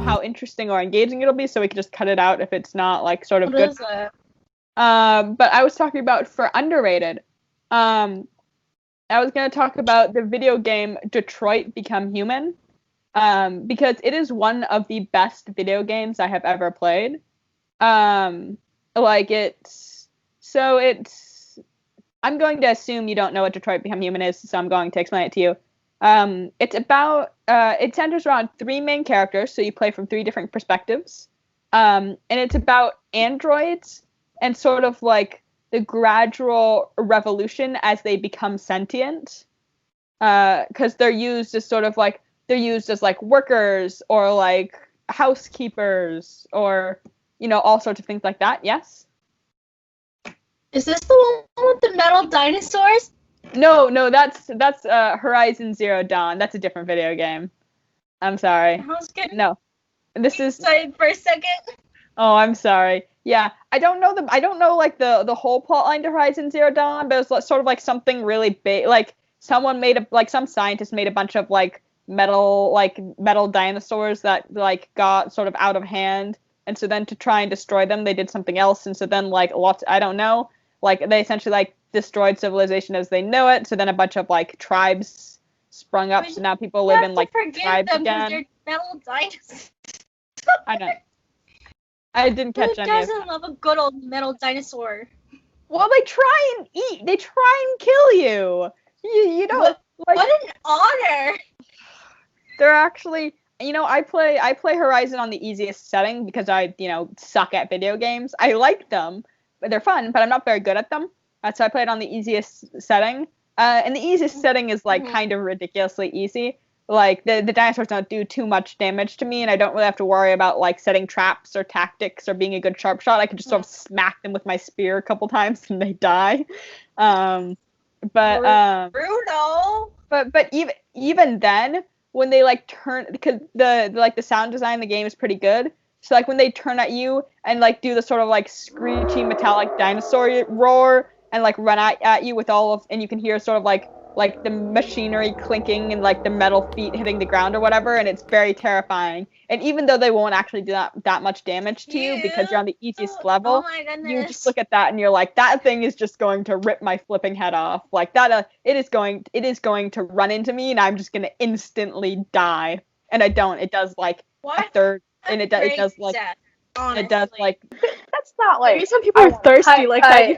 how interesting or engaging it'll be, so we can just cut it out if it's not like sort of What good. is that? But I was talking about for underrated. I was gonna talk about the video game Detroit Become Human. Because it is one of the best video games I have ever played. Like I'm going to assume you don't know what Detroit Become Human is, so I'm going to explain it to you. It centers around 3 main characters, so you play from 3 different perspectives. And it's about androids and sort of like the gradual revolution as they become sentient. Because they're used as workers or like housekeepers or, all sorts of things like that. Yes? Is this the one with the metal dinosaurs? No, that's Horizon Zero Dawn. That's a different video game. I'm sorry. I was getting No. This is excited for a second. Oh, I'm sorry. Yeah, I don't know like the whole plotline to Horizon Zero Dawn, but it's sort of like something really big. Like some scientist made a bunch of like metal dinosaurs that like got sort of out of hand, and so then to try and destroy them, they did something else, and so then like I don't know, like they essentially like destroyed civilization as they know it. So then a bunch of like tribes sprung up, so now people live in like tribes again. They're metal dinosaurs. I know. I didn't catch any of that. Who doesn't love a good old metal dinosaur? Well, they try and eat. They try and kill you. You know, what an honor. They're actually, I play Horizon on the easiest setting because I, suck at video games. I like them, but they're fun, but I'm not very good at them. So I play it on the easiest setting. And the easiest setting is like kind of ridiculously easy. Like the dinosaurs don't do too much damage to me, and I don't really have to worry about like setting traps or tactics or being a good sharp shot. I can just sort of smack them with my spear a couple times and they die. Brutal. But even then, when they like turn, because the sound design in the game is pretty good. So like when they turn at you and like do the sort of like screechy metallic dinosaur roar and like run at you with and you can hear sort of like the machinery clinking and like the metal feet hitting the ground or whatever, and it's very terrifying. And even though they won't actually do that much damage to you because you're on the easiest level, you just look at that and you're like, that thing is just going to rip my flipping head off. Like that, it is going to run into me, and I'm just going to instantly die. And I don't. It does like a third, and it does like death, it does like. That's not like. Maybe some people are thirsty like that.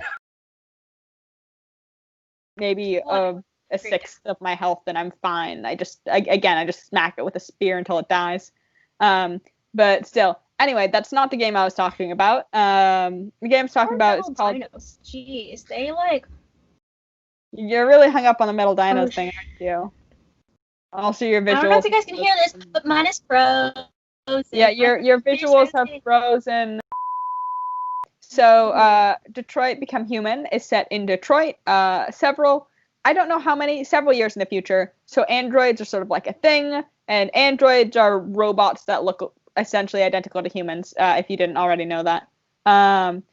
Maybe a sixth of my health, and I'm fine. I just smack it with a spear until it dies. But still, anyway, that's not the game I was talking about. The game I was talking about is called. Jeez, they like. You're really hung up on the metal dinos thing, aren't you? Also, your visuals. I don't know if you guys can hear this, but mine is frozen. Yeah, your visuals have frozen. So, Detroit Become Human is set in Detroit. I don't know several years in the future. So androids are sort of like a thing, and androids are robots that look essentially identical to humans, if you didn't already know that. And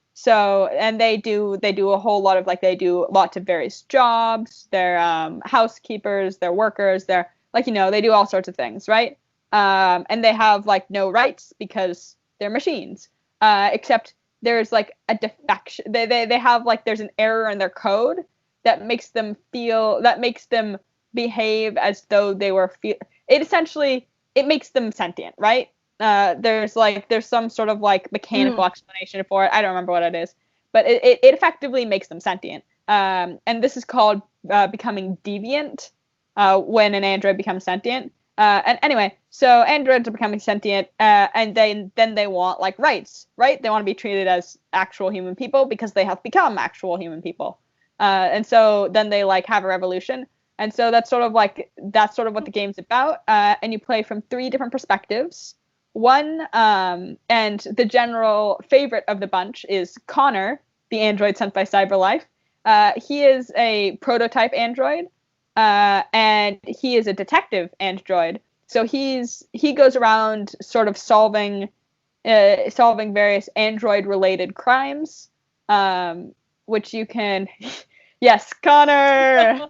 they do a whole lot of they do lots of various jobs. They're housekeepers, they're workers, they're they do all sorts of things, right? And they have no rights because they're machines. Except there's a defection. They have there's an error in their code that makes them behave as though they were it makes them sentient, right? There's some sort of mechanical explanation for it. I don't remember what it is, but it effectively makes them sentient. And this is called becoming deviant when an android becomes sentient. And anyway, so androids are becoming sentient, and then they want rights, right? They want to be treated as actual human people because they have become actual human people. And so then they have a revolution. And so that's sort of what the game's about. And you play from 3 different perspectives. One, and the general favorite of the bunch is Connor, the android sent by CyberLife. He is a prototype android, and he is a detective android. So he goes around sort of solving various android-related crimes, which you can. Yes, Connor.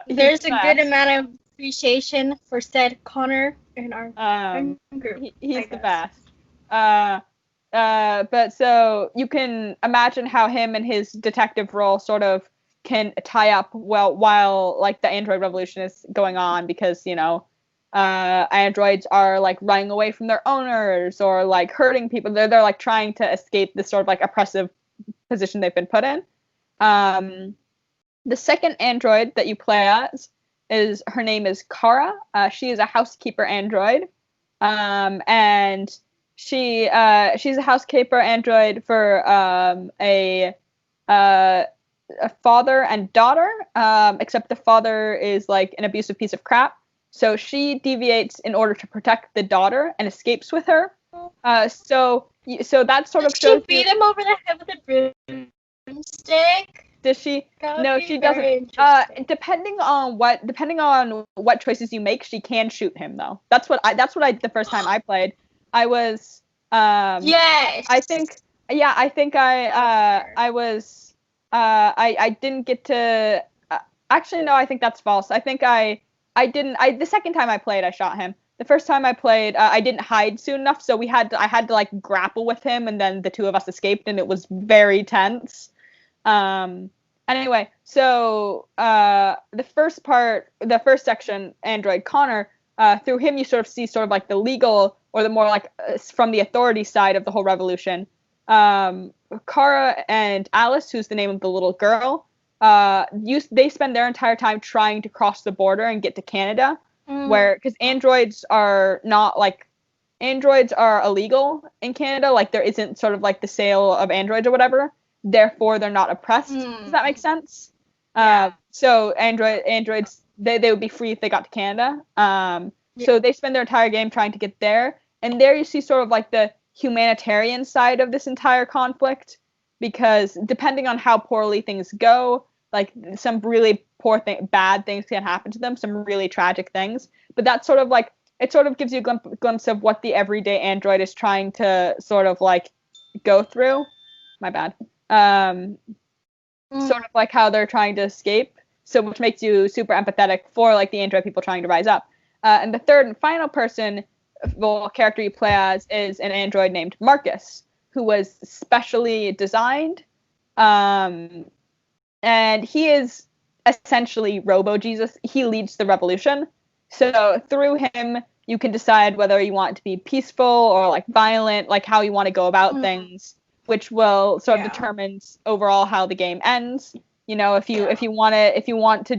There's a good amount of appreciation for said Connor in our group. He's the best. But so you can imagine how him and his detective role sort of can tie up while like the android revolution is going on, because androids are like running away from their owners or like hurting people. They're like trying to escape this sort of like oppressive position they've been put in. The second android that you play as her name is Kara. She is a housekeeper android, and she's a housekeeper android for a father and daughter, except the father is like an abusive piece of crap. So she deviates in order to protect the daughter and escapes with her. So that sort of shows. Does she beat him over the head with a broomstick? Does she? No, she doesn't. Depending on what choices you make, she can shoot him though. That's what I the first time I played. I was yes. I didn't get to actually no, I think that's false. I think I didn't the second time I played I shot him. The first time I played I didn't hide soon enough, so I had to like grapple with him, and then the two of us escaped, and it was very tense. Anyway, so the first section, Android Connor, through him you sort of see sort of like the legal, or the more like from the authority side of the whole revolution. Kara and Alice, who's the name of the little girl, they spend their entire time trying to cross the border and get to Canada, because androids are illegal in Canada. Like there isn't sort of like the sale of androids or whatever. Therefore, they're not oppressed. Does that make sense? Yeah. So androids, they would be free if they got to Canada. So they spend their entire game trying to get there. And there you see sort of like the humanitarian side of this entire conflict, because depending on how poorly things go, like some really bad things can happen to them, some really tragic things. But that's sort of like, it sort of gives you a glimpse of what the everyday android is trying to sort of like go through. My bad. Sort of like how they're trying to escape, so which makes you super empathetic for like the android people trying to rise up. And the third and final character you play as is an android named Marcus, who was specially designed, and he is essentially Robo-Jesus. He leads the revolution, so through him you can decide whether you want to be peaceful or like violent, like how you want to go about things, which will sort of determine overall how the game ends. If you want to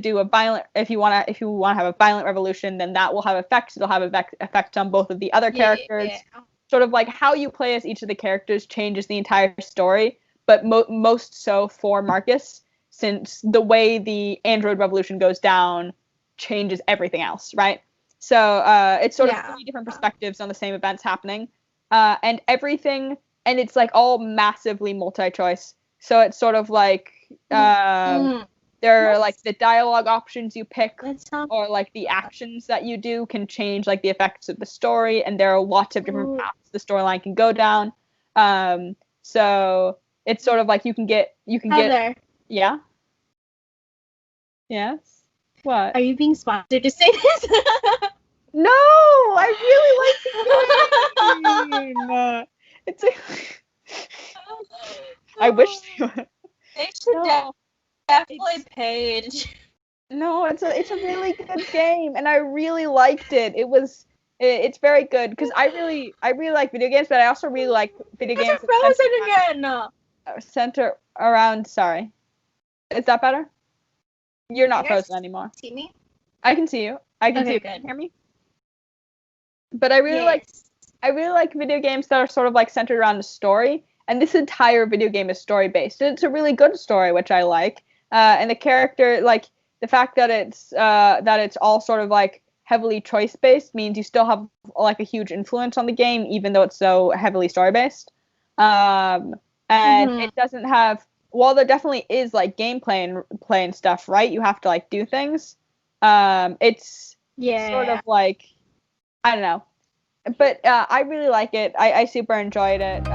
have a violent revolution, then that will have effects. It'll have effects on both of the other characters. Yeah. Sort of like how you play as each of the characters changes the entire story, but most so for Marcus, since the way the android revolution goes down changes everything else, right? So it's sort of 3 different perspectives on the same events happening, and everything. And it's like all massively multi-choice. So it's sort of like there are like the dialogue options you pick, or like the actions that you do can change like the effects of the story. And there are lots of different paths the storyline can go down. So it's sort of like you can get Heather. Yeah. Yes. What? Are you being sponsored to say this? No, I really like the game. It's I wish they would. They should definitely pay. No, it's a really good game, and I really liked it. It's very good, because I really like video games, but I also really like video games. Frozen again. Center around. Sorry, is that better? You're not frozen anymore. See me? I can see you. I can see you. Can you hear me? But I really like video games that are sort of like centered around a story, and this entire video game is story based. It's a really good story, which I like. And the character, like the fact that it's all sort of like heavily choice based, means you still have like a huge influence on the game, even though it's so heavily story based. And it doesn't have, while there definitely is like gameplay and stuff, right? You have to like do things. It's sort of like, I don't know. But I really like it. I super enjoyed it.